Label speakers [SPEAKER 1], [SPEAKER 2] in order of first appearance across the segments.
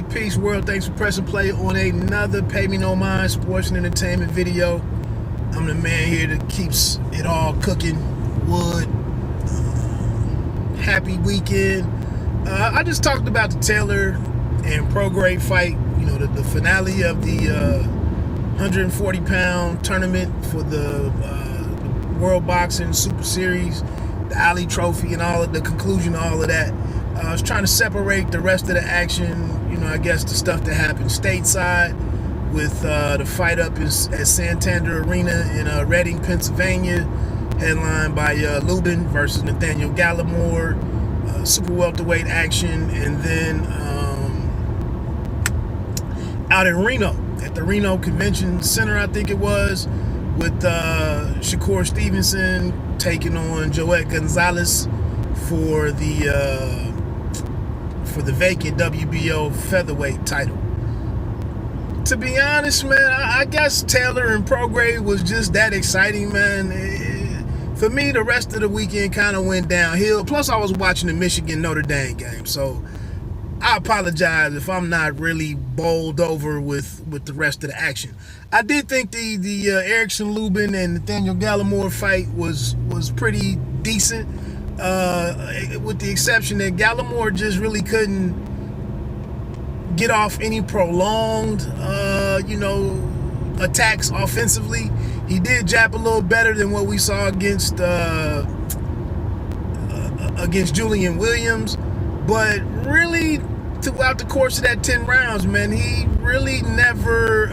[SPEAKER 1] peace world. Thanks for pressing play on another Pay Me No Mind sports and entertainment video. I'm the man here that keeps it all cooking. Wood. Happy weekend. I just talked about the Taylor and Prograde fight. You know, the finale of the 140-pound tournament for the World Boxing Super Series, the Ali Trophy, and all of the conclusion of all of that. I was trying to separate the rest of the action, you know, I guess the stuff that happened stateside with the fight up at Santander Arena in Reading, Pennsylvania, headlined by Lubin versus Nathaniel Gallimore, super welterweight action, and then out in Reno, at the Reno Convention Center, I think it was, with Shakur Stevenson taking on Joet Gonzalez for the vacant WBO Featherweight title. To be honest, man, I guess Taylor and Prograde was just that exciting, man. For me, the rest of the weekend kind of went downhill. Plus, I was watching the Michigan-Notre Dame game, so I apologize if I'm not really bowled over with the rest of the action. I did think the Erickson Lubin and Nathaniel Gallimore fight was pretty decent. With the exception that Gallimore just really couldn't get off any prolonged, attacks offensively. He did jab a little better than what we saw against Julian Williams, but really throughout the course of that 10 rounds, man, he really never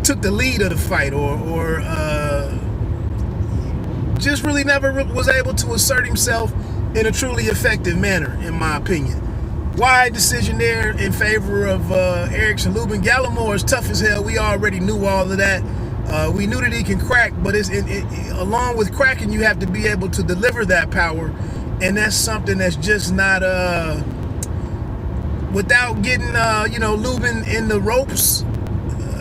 [SPEAKER 1] took the lead of the fight or just really never was able to assert himself in a truly effective manner, in my opinion. Wide decision there in favor of Erickson Lubin. Gallimore is tough as hell. We already knew all of that. We knew that he can crack, but along with cracking, you have to be able to deliver that power, and that's something that's just not without getting Lubin in the ropes.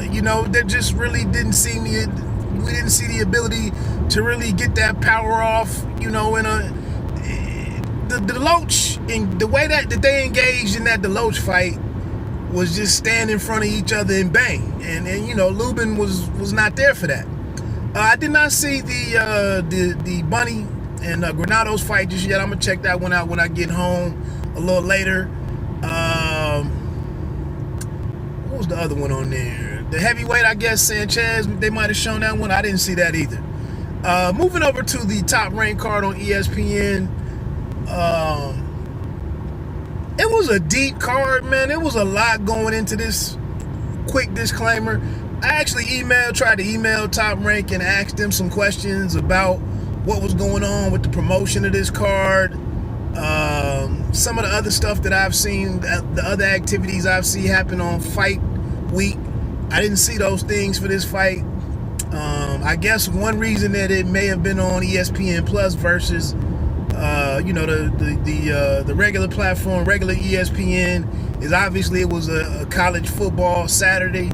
[SPEAKER 1] There just really didn't seem we didn't see the ability to really get that power off, in the Deloach, and the way that they engaged in that Deloach fight was just stand in front of each other and bang, and Lubin was not there for that. I did not see the Bunny and Granado's fight just yet. I'm gonna check that one out when I get home a little later. What was the other one on there? The heavyweight, I guess, Sanchez, they might have shown that one. I didn't see that either. Moving over to the top ranked card on ESPN. It was a deep card, man. It was a lot going into this. Quick disclaimer, I actually tried to email Top Rank and asked them some questions about what was going on with the promotion of this card. Some of the other stuff that I've seen, the other activities I've seen happen on fight week, I didn't see those things for this fight. I guess one reason that it may have been on ESPN Plus versus the regular platform, regular ESPN, is obviously it was a college football Saturday.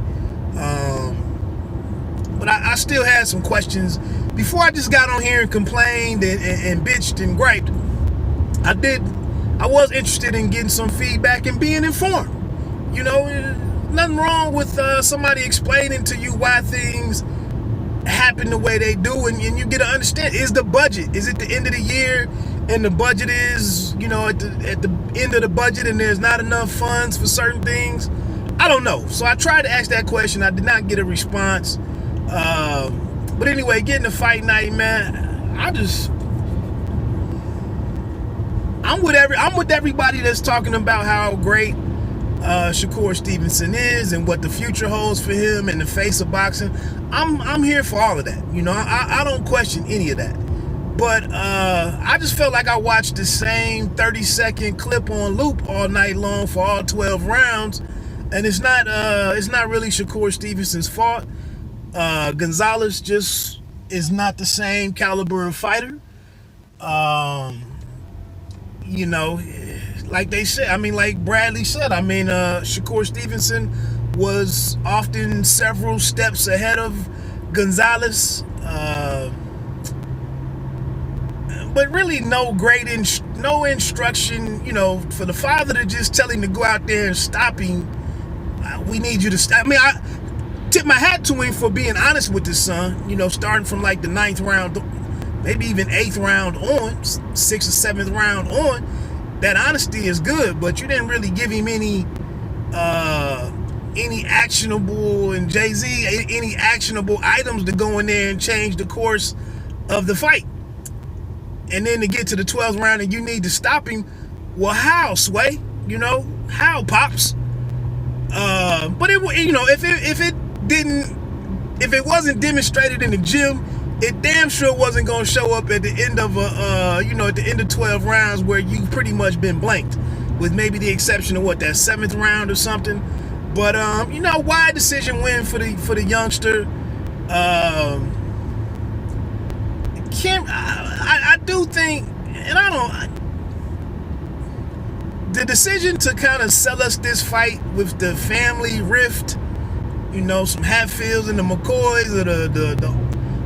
[SPEAKER 1] But I still had some questions before I just got on here and complained and bitched and griped. I was interested in getting some feedback and being informed. Nothing wrong with somebody explaining to you why things happen the way they do, and you get to understand, is the budget, is it the end of the year and the budget is, at the end of the budget and there's not enough funds for certain things? I don't know. So I tried to ask that question. I did not get a response. But anyway, getting to fight night, man, I'm with everybody that's talking about how great Shakur Stevenson is and what the future holds for him and the face of boxing. I'm here for all of that. I don't question any of that. But I just felt like I watched the same 30-second clip on loop all night long for all 12 rounds, and it's not really Shakur Stevenson's fault. Gonzalez just is not the same caliber of fighter. Like they said, like Bradley said, Shakur Stevenson was often several steps ahead of Gonzalez. but really no no instruction, you know, for the father to just tell him to go out there and stop him. We need you to stop. I mean, I tip my hat to him for being honest with his son, you know, starting from like the 9th round, maybe even 8th round on, 6th or 7th round on. That honesty is good, but you didn't really give him any actionable, and Jay-Z, any actionable items to go in there and change the course of the fight. And then to get to the 12th round and you need to stop him. Well, how, Sway? You know, how, Pops? But it, you know, if it wasn't demonstrated in the gym, it damn sure wasn't gonna show up at the end of you know, at the end of 12 rounds where you pretty much been blanked, with maybe the exception of what, that 7th round or something. But you know, wide decision win for the youngster. I do think, and the decision to kind of sell us this fight with the family rift, you know, some Hatfields and the McCoys, or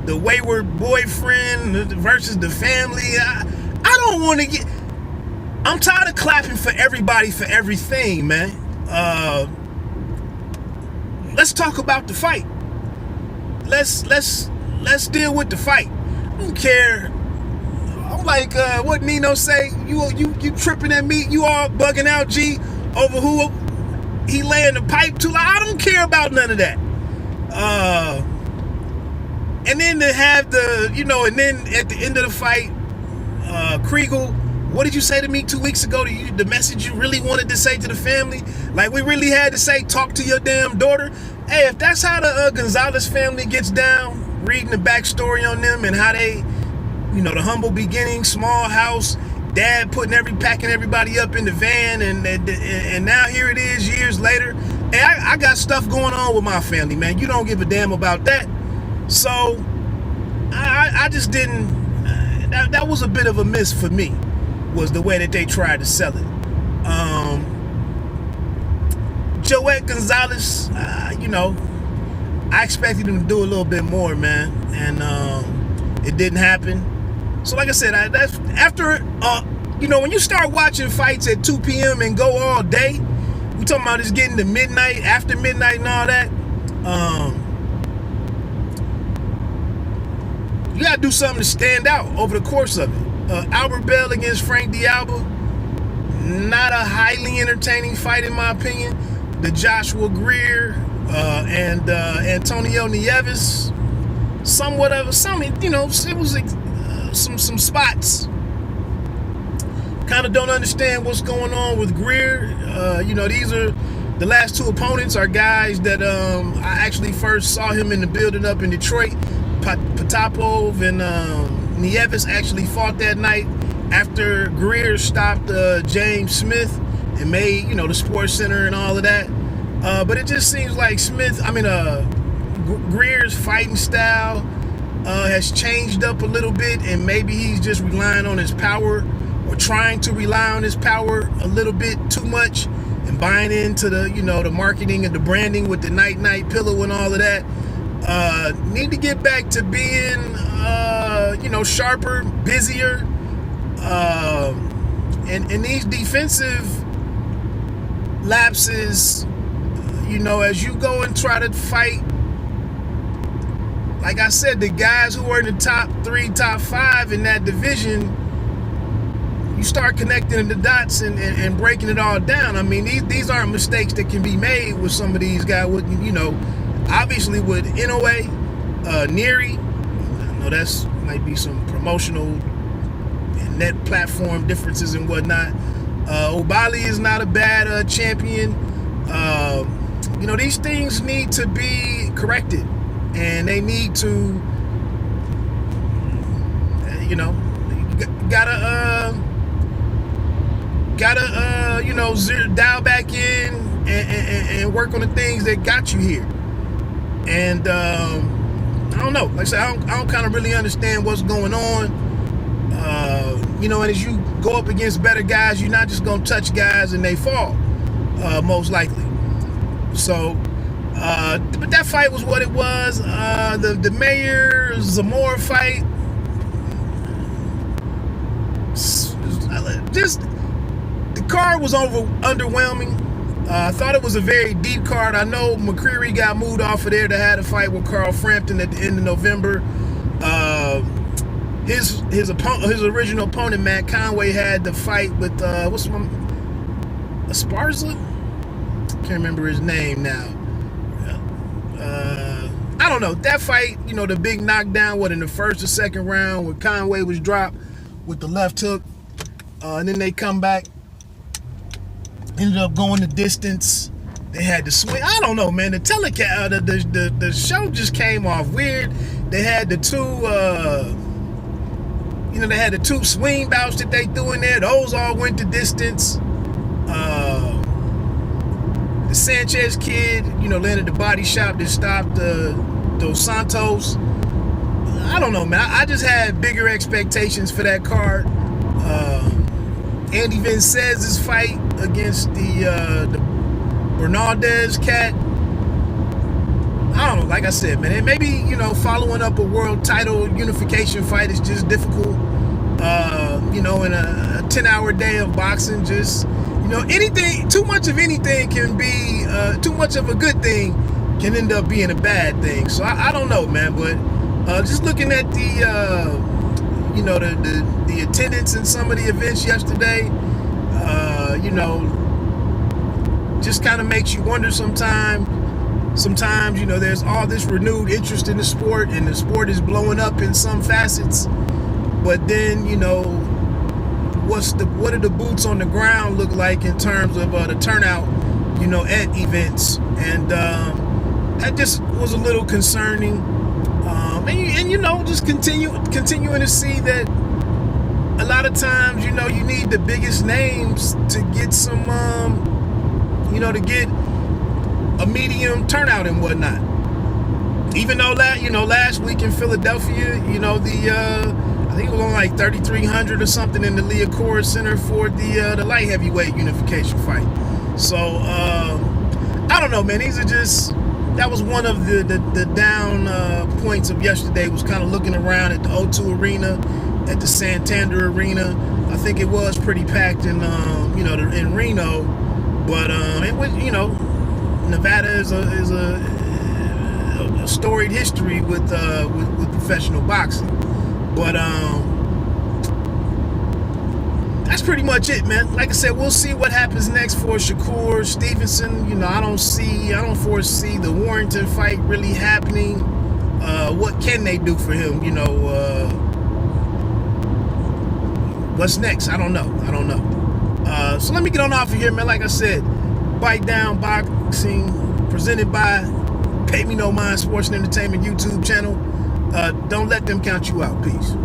[SPEAKER 1] the wayward boyfriend versus the family. I don't want to get. I'm tired of clapping for everybody for everything, man. Let's talk about the fight. Let's deal with the fight. I don't care. I'm like, what Nino say? You tripping at me? You all bugging out, G, over who he laying the pipe to? Like, I don't care about none of that. And then to have the, you know, and then at the end of the fight, Kriegel, what did you say to me 2 weeks ago? The message you really wanted to say to the family? Like, we really had to say, talk to your damn daughter? Hey, if that's how the Gonzalez family gets down, reading the backstory on them and how they, you know, the humble beginning, small house, dad packing everybody up in the van, and now here it is years later. Hey, I got stuff going on with my family, man. You don't give a damn about that. So I just didn't. That was a bit of a miss for me, was the way that they tried to sell it. Joet Gonzalez, you know, I expected him to do a little bit more, man, and it didn't happen. So like I said, after you know, when you start watching fights at 2 p.m. and go all day, we talking about it's getting to midnight, after midnight and all that. You gotta do something to stand out over the course of it. Albert Bell against Frank D'Alba, not a highly entertaining fight in my opinion. The Joshua Greer and Antonio Nieves, somewhat of something, you know, it was some spots. Kind of don't understand what's going on with Greer. You know, these are the last 2 opponents are guys that I actually first saw him in the building up in Detroit. Potapov and Nieves actually fought that night after Greer stopped James Smith and made, you know, the Sports Center and all of that. But it just seems like Greer's fighting style has changed up a little bit, and maybe he's just relying on his power, or trying to rely on his power a little bit too much, and buying into the, you know, the marketing and the branding with the night pillow and all of that. Need to get back to being, you know, sharper, busier, and these defensive lapses, you know, as you go and try to fight, like I said, the guys who are in the top 3, top 5 in that division, you start connecting the dots and breaking it all down. I mean, these aren't mistakes that can be made with some of these guys. With, you know, obviously with Inoue, Neary, I know that's might be some promotional and net platform differences and whatnot. Obali is not a bad champion. You know, these things need to be corrected, and they need to, you know, gotta you know, dial back in and work on the things that got you here. And I don't know, like I said, I don't kind of really understand what's going on. You know, and as you go up against better guys, you're not just gonna touch guys and they fall, most likely. So but that fight was what it was. The Mayer Zamora fight, just the card was underwhelming. I thought it was a very deep card. I know McCreary got moved off of there to have a fight with Carl Frampton at the end of November. His original opponent, Matt Conway, had the fight with Esparza? Can't remember his name now. I don't know. That fight, you know, the big knockdown, in the first or second round, where Conway was dropped with the left hook, and then they come back. Ended up going the distance. They had to swing. I don't know, man. The telecast, the show just came off weird. They had the two swing bouts that they threw in there. Those all went the distance. The Sanchez kid, you know, landed the body shot that stopped Dos Santos. I don't know, man. I just had bigger expectations for that card. Andy Vincez's fight against the Bernaldez cat. I don't know, like I said, man, and maybe, you know, following up a world title unification fight is just difficult. You know, in a 10-hour day of boxing, just, you know, anything, too much of anything can be, too much of a good thing can end up being a bad thing. So I don't know, man, but just looking at the, you know, the attendance in some of the events yesterday, you know, just kind of makes you wonder sometimes, you know, there's all this renewed interest in the sport, and the sport is blowing up in some facets, but then, you know, what do the boots on the ground look like in terms of the turnout, you know, at events? And that just was a little concerning. And you know, just continuing to see that a lot of times, you know, you need the biggest names to get some, you know, to get a medium turnout and whatnot. Even though last week in Philadelphia, you know, I think it was only like 3,300 or something in the Liacouras Center for the light heavyweight unification fight. So I don't know, man. That was one of the down points of yesterday, was kind of looking around at the O2 Arena, at the Santander Arena. I think it was pretty packed in, you know, in Reno, but it was, you know, Nevada is a storied history with professional boxing, but that's pretty much it, man. Like I said, we'll see what happens next for Shakur Stevenson. You know, I don't foresee the Warrington fight really happening. What can they do for him? You know, what's next? I don't know. So let me get on off of here, man. Like I said, Bite Down Boxing, presented by Pay Me No Mind Sports and Entertainment YouTube channel. Don't let them count you out. Peace.